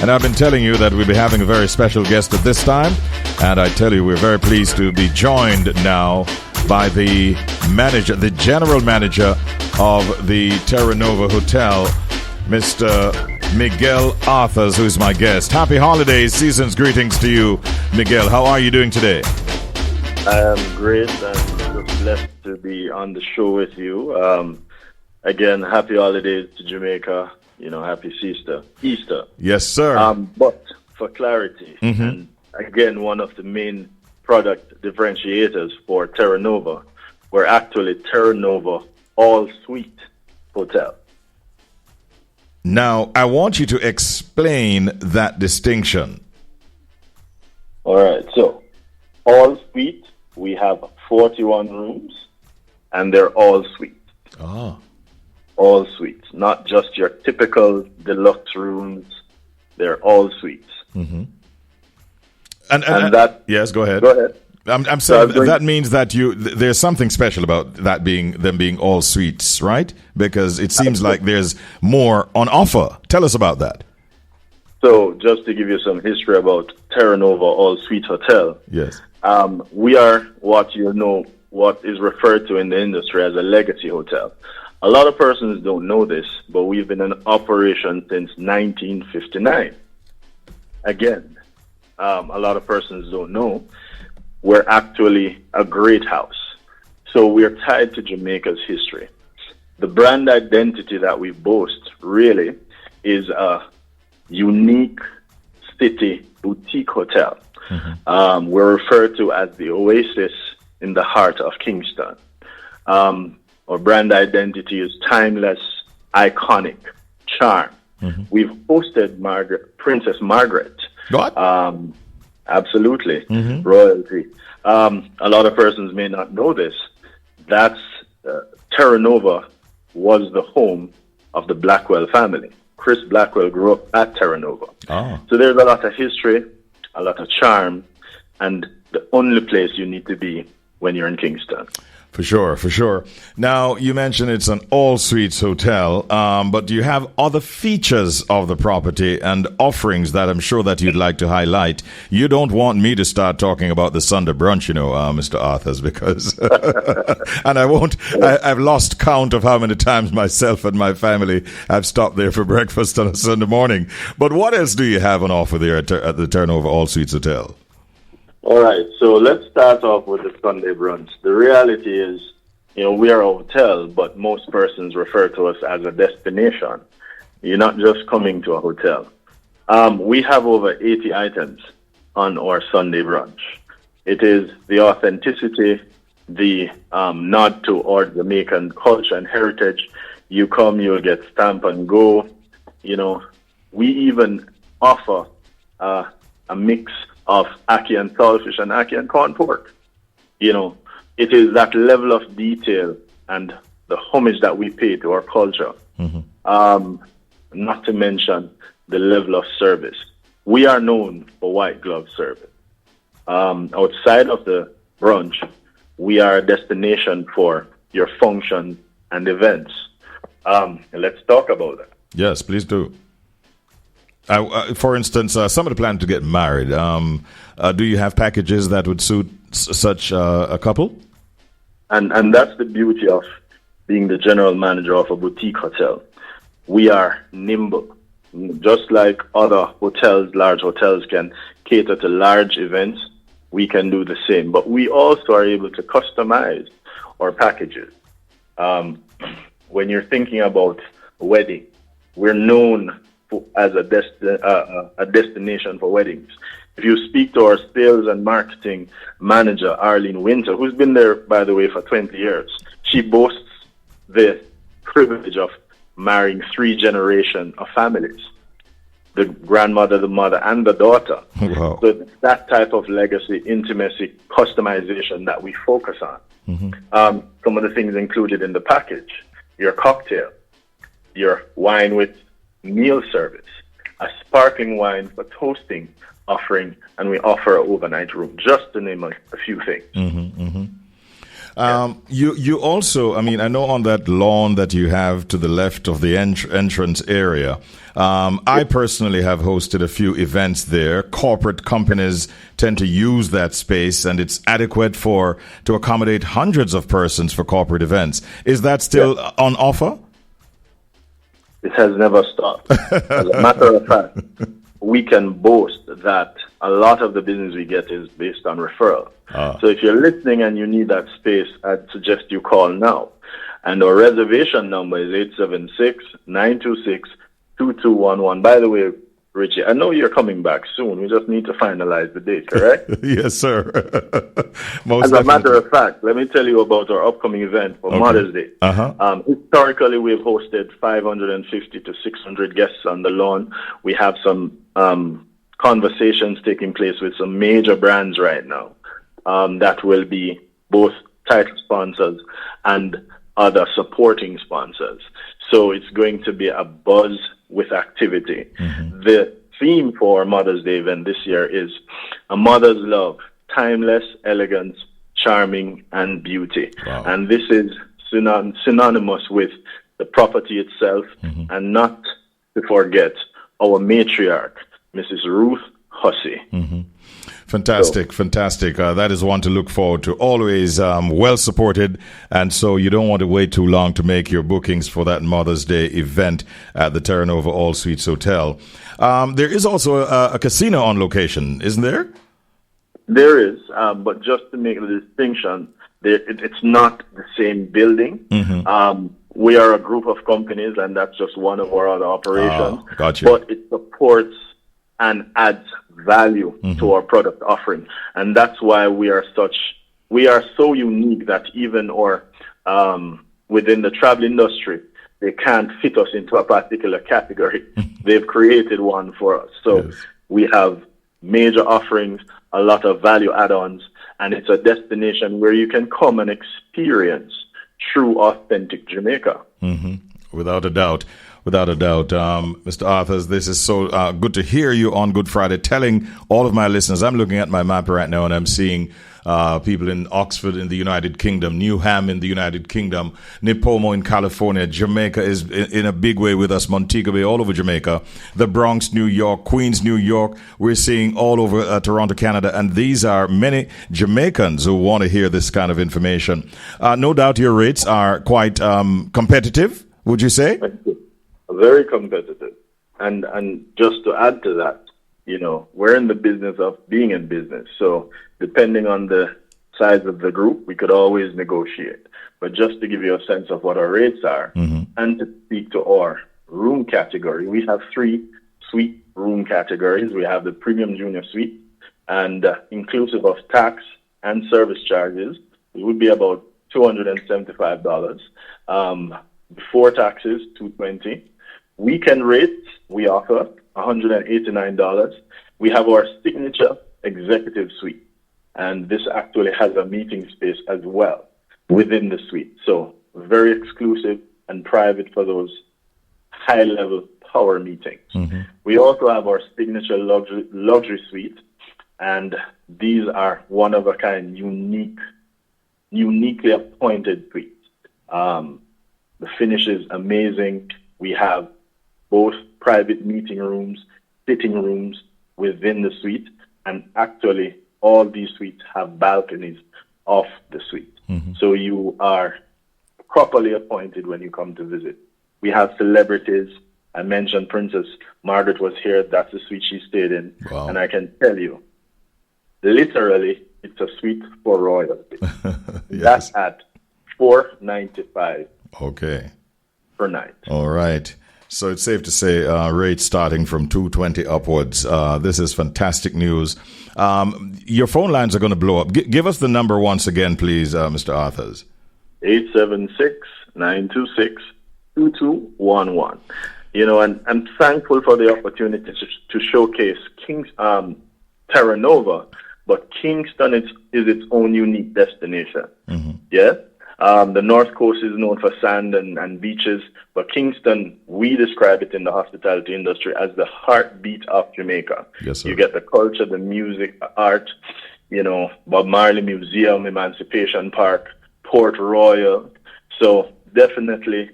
And I've been telling you that we'll be having a very special guest at this time. And I tell you, we're very pleased to be joined now by the manager, the general manager of the Terra Hotel, Mr. Miguel Arthurs, who is my guest. Happy holidays, season's greetings to you, Miguel. How are you doing today? I am great and just blessed to be on the show with you. Again, happy holidays to Jamaica. Happy Easter. Yes, sir. But for clarity, and again, one of the main product differentiators for Terra Nova, we're actually Terra Nova all-suite hotel. Now, I want you to explain that distinction. All right, so all-suite, we have 41 rooms, and they're all-suite. Oh. All suites, not just your typical deluxe rooms. They're all suites. Mm-hmm. And that. Yes, go ahead. Go ahead. I'm saying that means that there's something special about that them being all suites, right? Because it seems like there's more on offer. Tell us about that. So, just to give you some history about Terra Nova All Suite Hotel. Yes. We are what is referred to in the industry as a legacy hotel. A lot of persons don't know this, but we've been in operation since 1959. Again, a lot of persons don't know we're actually a great house. So we're tied to Jamaica's history. The brand identity that we boast really is a unique city boutique hotel. Mm-hmm. We're referred to as the oasis in the heart of Kingston. Our brand identity is timeless, iconic, charm. Mm-hmm. We've hosted Princess Margaret. What? Absolutely. Mm-hmm. Royalty. A lot of persons may not know this. Terra Nova was the home of the Blackwell family. Chris Blackwell grew up at Terra Nova. Oh. So there's a lot of history, a lot of charm, and the only place you need to be when you're in Kingston. For sure. Now, you mentioned it's an all-suites hotel, but do you have other features of the property and offerings that I'm sure that you'd like to highlight? You don't want me to start talking about the Sunday brunch, Mr. Arthurs, because... and I won't... I've lost count of how many times myself and my family have stopped there for breakfast on a Sunday morning. But what else do you have on offer there at the Turnover All-Suites Hotel? All right, so let's start off with the Sunday brunch. The reality is, we are a hotel, but most persons refer to us as a destination. You're not just coming to a hotel. We have over 80 items on our Sunday brunch. It is the authenticity, the nod to our Jamaican culture and heritage. You come, you'll get stamp and go. We even offer a mix of ackee and saltfish and ackee and corn pork. It is that level of detail and the homage that we pay to our culture. Mm-hmm. Not to mention the level of service. We are known for white glove service. Outside of the brunch, we are a destination for your functions and events. Let's talk about that. Yes, please do. For instance, somebody planning to get married. Do you have packages that would suit such a couple? And that's the beauty of being the general manager of a boutique hotel. We are nimble. Just like other hotels, large hotels can cater to large events, we can do the same. But we also are able to customize our packages. When you're thinking about a wedding, we're known as a destination for weddings. If you speak to our sales and marketing manager, Arlene Winter, who's been there, by the way, for 20 years, she boasts the privilege of marrying 3 generations of families, the grandmother, the mother, and the daughter. Wow. So that type of legacy, intimacy, customization that we focus on. Mm-hmm. Some of the things included in the package, your cocktail, your wine with meal service, a sparkling wine for toasting offering, and we offer an overnight room, just to name a few things. Mm-hmm, mm-hmm. You also, I mean, I know on that lawn that you have to the left of the entrance area, I personally have hosted a few events there. Corporate companies tend to use that space, and it's adequate to accommodate hundreds of persons for corporate events. Is that still on offer? It has never stopped. As a matter of fact, we can boast that a lot of the business we get is based on referral. So if you're listening and you need that space, I'd suggest you call now. And our reservation number is 876-926-2211. By the way, Richie, I know you're coming back soon. We just need to finalize the date, correct? Yes, sir. As a matter of fact, let me tell you about our upcoming event for Mother's Day. Historically, we've hosted 550 to 600 guests on the lawn. We have some conversations taking place with some major brands right now that will be both title sponsors and other supporting sponsors. So it's going to be a buzz with activity. The theme for our Mother's Day event this year is A Mother's Love, Timeless, Elegance, Charming, and Beauty. Wow. And this is synonymous with the property itself, and not to forget our matriarch, Mrs. Ruth Hussey. Fantastic. That is one to look forward to. Always well supported, and so you don't want to wait too long to make your bookings for that Mother's Day event at the Terra All Suites Hotel. There is also a casino on location, isn't there? There is, but just to make the distinction, it's not the same building. We are a group of companies, and that's just one of our other operations. Gotcha. But it supports and adds value to our product offering, and that's why we are so unique that even within the travel industry, they can't fit us into a particular category. They've created one for us. So we have major offerings, a lot of value add-ons, and it's a destination where you can come and experience true, authentic Jamaica. Without a doubt. Mr. Arthurs, this is so good to hear you on Good Friday telling all of my listeners. I'm looking at my map right now and I'm seeing people in Oxford in the United Kingdom, Newham in the United Kingdom, Nipomo in California. Jamaica is in a big way with us, Montego Bay, all over Jamaica, the Bronx, New York, Queens, New York. We're seeing all over Toronto, Canada, and these are many Jamaicans who want to hear this kind of information. No doubt your rates are quite competitive, would you say? Thank you. Very competitive. And just to add to that, we're in the business of being in business. So depending on the size of the group, we could always negotiate. But just to give you a sense of what our rates are, and to speak to our room category, we have 3 suite room categories. We have the Premium Junior Suite, and inclusive of tax and service charges, it would be about $275. Before taxes, $220. Weekend rates, we offer $189. We have our signature executive suite, and this actually has a meeting space as well within the suite. So very exclusive and private for those high-level power meetings. We also have our signature luxury suite, and these are one-of-a-kind, uniquely appointed suites. The finish is amazing. We have both private meeting rooms, sitting rooms within the suite, and actually all these suites have balconies off the suite. So you are properly appointed when you come to visit. We have celebrities. I mentioned Princess Margaret was here. That's the suite she stayed in. Wow. And I can tell you, literally, it's a suite for royalty. That's at $495 per night. All right. So it's safe to say rates starting from $220 upwards. This is fantastic news. Your phone lines are going to blow up. Give us the number once again, please, Mr. Arthurs. 876-926-2211. And I'm thankful for the opportunity to showcase Terra Nova, but Kingston is its own unique destination. Yeah? The North Coast is known for sand and beaches, but Kingston, we describe it in the hospitality industry as the heartbeat of Jamaica. Yes, sir. You get the culture, the music, art, Bob Marley Museum, Emancipation Park, Port Royal. So definitely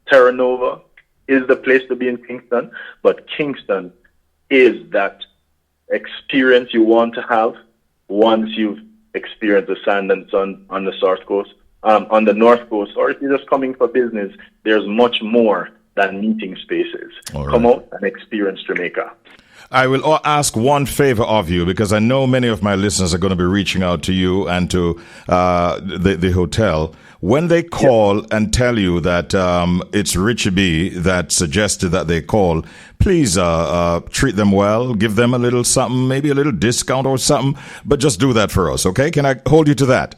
Terra Nova is the place to be in Kingston, but Kingston is that experience you want to have once you've experienced the sand and sun on the South Coast, on the North Coast, or if you're just coming for business, there's much more than meeting spaces. All right. Come out and experience Jamaica. I will ask one favor of you, because I know many of my listeners are going to be reaching out to you and to the hotel. When they call and tell you that it's Richie B that suggested that they call, please treat them well, give them a little something, maybe a little discount or something, but just do that for us, okay? Can I hold you to that?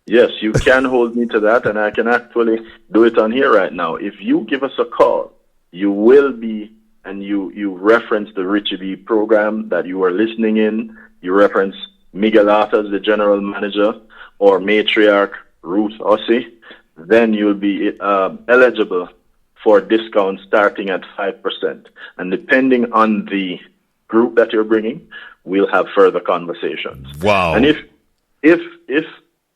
Yes, you can hold me to that, and I can actually do it on here right now. If you give us a call, you will be, and you reference the Richie B program that you are listening in, you reference Miguel Arthur, the general manager, or matriarch Ruth Ossie, then you'll be eligible for discounts starting at 5%. And depending on the group that you're bringing, we'll have further conversations. Wow. And if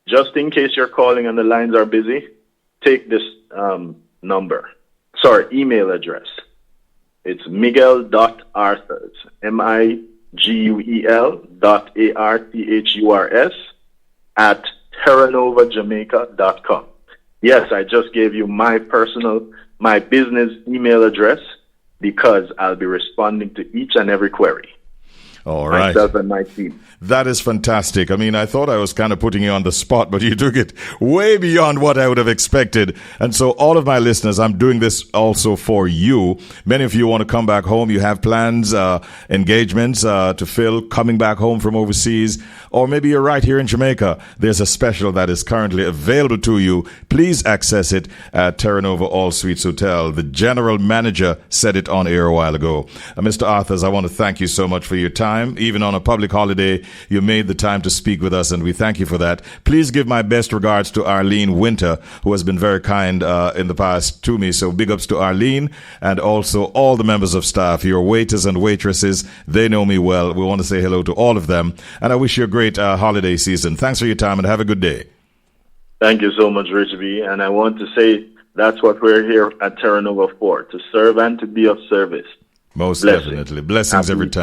just in case you're calling and the lines are busy, take this email address. It's miguel.arthurs, miguel.arthurs at terranovajamaica.com. Yes, I just gave you my business email address because I'll be responding to each and every query. All right. Myself and my team. That is fantastic. I mean, I thought I was kind of putting you on the spot, but you took it way beyond what I would have expected. And so all of my listeners, I'm doing this also for you. Many of you want to come back home. You have plans, engagements to fill coming back home from overseas, or maybe you're right here in Jamaica. There's a special that is currently available to you. Please access it at Terra Nova All Suites Hotel. The general manager said it on air a while ago. Mr. Arthurs, I want to thank you so much for your time. Even on a public holiday, you made the time to speak with us, and we thank you for that. Please give my best regards to Arlene Winter, who has been very kind in the past to me. So big ups to Arlene, and also all the members of staff, your waiters and waitresses. They know me well. We want to say hello to all of them, and I wish you a great holiday season. Thanks for your time, and have a good day. Thank you so much, Rich B. And I want to say that's what we're here at Terra Nova for, to serve and to be of service. Most Blessings. definitely. Blessings every time.